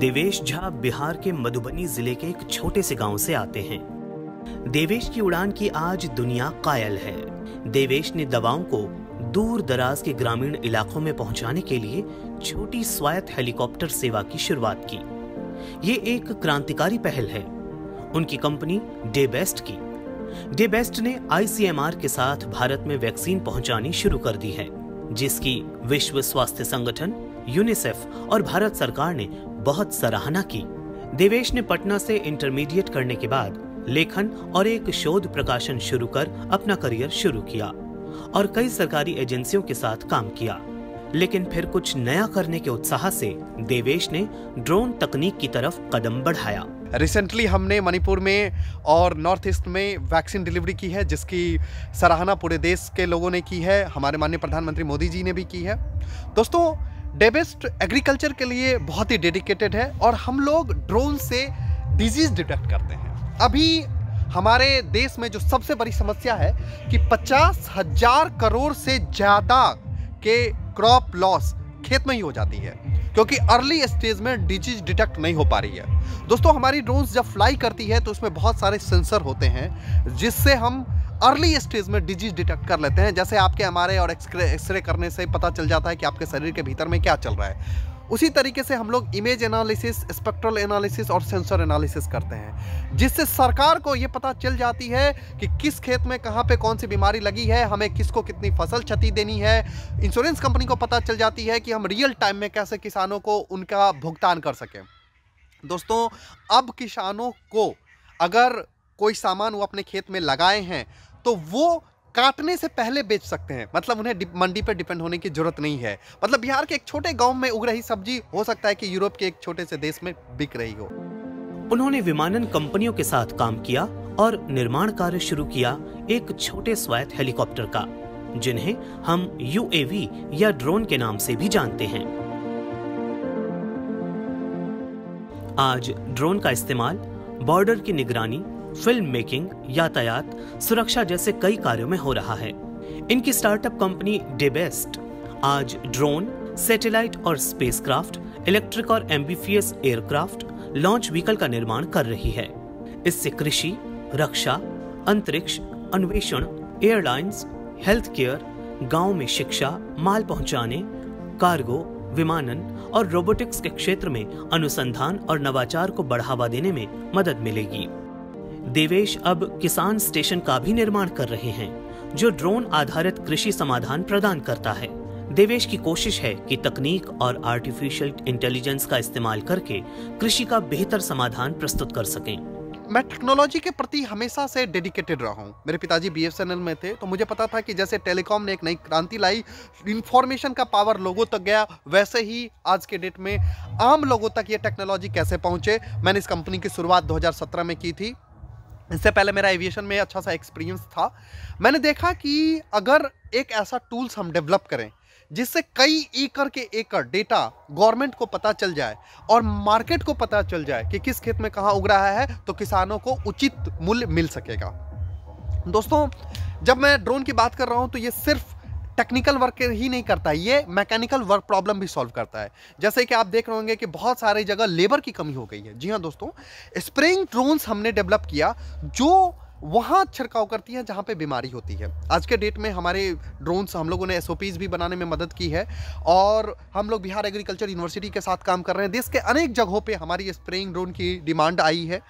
देवेश झा बिहार के मधुबनी जिले के एक छोटे से गांव से आते हैं। देवेश की उड़ान की आज दुनिया कायल है। देवेश ने दवाओं को दूर दराज के ग्रामीण इलाकों में पहुंचाने के लिए छोटी स्वायत्त हेलीकॉप्टर सेवा की शुरुआत की। ये एक क्रांतिकारी पहल है उनकी कंपनी डेबेस्ट की। डेबेस्ट ने ICMR के साथ भारत में वैक्सीन पहुंचानी शुरू कर दी है, जिसकी विश्व स्वास्थ्य संगठन, यूनिसेफ और भारत सरकार ने बहुत सराहना की। देवेश ने पटना से इंटरमीडिएट करने के बाद लेखन और एक शोध प्रकाशन शुरू कर अपना करियर शुरू किया और कई सरकारी एजेंसियों के साथ काम किया। लेकिन फिर कुछ नया करने के उत्साह से देवेश ने ड्रोन तकनीक की तरफ कदम बढ़ाया। रिसेंटली हमने मणिपुर में और नॉर्थ ईस्ट में वैक्सीन डिलीवरी की है, जिसकी सराहना पूरे देश के लोगों ने की है। हमारे माननीय प्रधानमंत्री मोदी जी ने भी की है। दोस्तों, डेबेस्ट एग्रीकल्चर के लिए बहुत ही डेडिकेटेड है और हम लोग ड्रोन से डिजीज डिटेक्ट करते हैं। अभी हमारे देश में जो सबसे बड़ी समस्या है कि 50,000 करोड़ से ज़्यादा के क्रॉप लॉस खेत में ही हो जाती है, क्योंकि अर्ली स्टेज में डिजीज डिटेक्ट नहीं हो पा रही है। दोस्तों, हमारी ड्रोन्स जब फ्लाई करती है तो उसमें बहुत सारे सेंसर होते हैं, जिससे हम अर्ली स्टेज में डिजीज डिटेक्ट कर लेते हैं। जैसे आपके हमारे और एक्सरे करने से पता चल जाता है कि आपके शरीर के भीतर में क्या चल रहा है, उसी तरीके से हम लोग इमेज एनालिसिस, स्पेक्ट्रल एनालिसिस और सेंसर एनालिसिस करते हैं, जिससे सरकार को ये पता चल जाती है कि किस खेत में कहाँ पे कौन सी बीमारी लगी है, हमें किसको कितनी फसल क्षति देनी है। इंश्योरेंस कंपनी को पता चल जाती है कि हम रियल टाइम में कैसे किसानों को उनका भुगतान कर सकें। दोस्तों, अब किसानों को अगर कोई सामान वो अपने खेत में लगाए हैं तो वो काटने से पहले बेच सकते हैं। मतलब उन्हें मंडी पर डिपेंड होने की जरूरत नहीं है। मतलब बिहार के एक छोटे गांव में उग रही सब्जी हो सकता है कि यूरोप के एक छोटे से देश में बिक रही हो। उन्होंने विमानन कंपनियों के साथ काम किया और निर्माण कार्य शुरू किया एक छोटे स्वायत्त हेलीकॉप्टर का, जिन्हें हम UAV या ड्रोन के नाम से भी जानते हैं। आज ड्रोन का इस्तेमाल बॉर्डर की निगरानी, फिल्म मेकिंग, यातायात सुरक्षा जैसे कई कार्यों में हो रहा है। इनकी स्टार्टअप कंपनी डेबेस्ट आज ड्रोन, सैटेलाइट और स्पेसक्राफ्ट, इलेक्ट्रिक और एम्बीफियस एयरक्राफ्ट, लॉन्च व्हीकल का निर्माण कर रही है। इससे कृषि, रक्षा, अंतरिक्ष, अन्वेषण, एयरलाइंस, हेल्थ केयर, गांव में शिक्षा, माल पहुंचाने, कार्गो, विमानन और रोबोटिक्स के क्षेत्र में अनुसंधान और नवाचार को बढ़ावा देने में मदद मिलेगी। देवेश अब किसान स्टेशन का भी निर्माण कर रहे हैं, जो ड्रोन आधारित कृषि समाधान प्रदान करता है। देवेश की कोशिश है कि तकनीक और आर्टिफिशियल इंटेलिजेंस का इस्तेमाल करके कृषि का बेहतर समाधान प्रस्तुत कर सकें। मैं टेक्नोलॉजी के प्रति हमेशा से डेडिकेटेड रहा हूँ। मेरे पिताजी BSNL में थे, तो मुझे पता था कि जैसे टेलीकॉम ने एक नई क्रांति लाई, इंफॉर्मेशन का पावर लोगों तक गया, वैसे ही आज के डेट में आम लोगों तक ये टेक्नोलॉजी कैसे पहुँचे। मैंने इस कंपनी की शुरुआत 2017 में की थी। इससे पहले मेरा एविएशन में अच्छा सा एक्सपीरियंस था। मैंने देखा कि अगर एक ऐसा टूल्स हम डेवलप करें जिससे कई एकड़ के एकड़ डेटा गवर्नमेंट को पता चल जाए और मार्केट को पता चल जाए कि किस खेत में कहाँ उग रहा है, तो किसानों को उचित मूल्य मिल सकेगा। दोस्तों, जब मैं ड्रोन की बात कर रहा हूँ तो ये सिर्फ टेक्निकल वर्क ही नहीं करता है, ये मैकेनिकल वर्क प्रॉब्लम भी सॉल्व करता है। जैसे कि आप देख रहे होंगे कि बहुत सारी जगह लेबर की कमी हो गई है। जी हाँ दोस्तों, स्प्रेइंग ड्रोन्स हमने डेवलप किया जो वहाँ छिड़काव करती है जहाँ पे बीमारी होती है। आज के डेट में हमारे ड्रोन्स, हम लोगों ने SOPs भी बनाने में मदद की है और हम लोग बिहार एग्रीकल्चर यूनिवर्सिटी के साथ काम कर रहे हैं। देश के अनेक जगहों पे हमारी स्प्रेइंग ड्रोन की डिमांड आई है।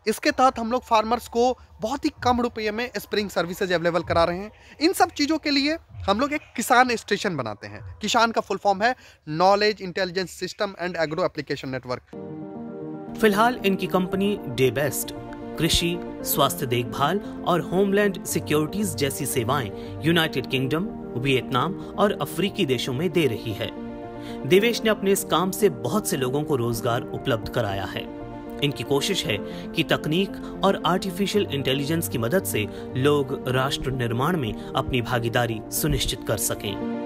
इसके तहत हम लोग फार्मर्स को बहुत ही कम रुपये में स्प्रेइंग सर्विसेज अवेलेबल करा रहे हैं। इन सब चीज़ों के लिए हम लोग एक किसान स्टेशन बनाते हैं। किसान का फुल फॉर्म है knowledge intelligence system and agro application network. फिलहाल इनकी कंपनी डेबेस्ट कृषि, स्वास्थ्य देखभाल और होमलैंड सिक्योरिटीज जैसी सेवाएं यूनाइटेड किंगडम, वियतनाम और अफ्रीकी देशों में दे रही है। देवेश ने अपने इस काम से बहुत से लोगों को रोजगार उपलब्ध कराया है। इनकी कोशिश है कि तकनीक और आर्टिफिशियल इंटेलिजेंस की मदद से लोग राष्ट्र निर्माण में अपनी भागीदारी सुनिश्चित कर सकें।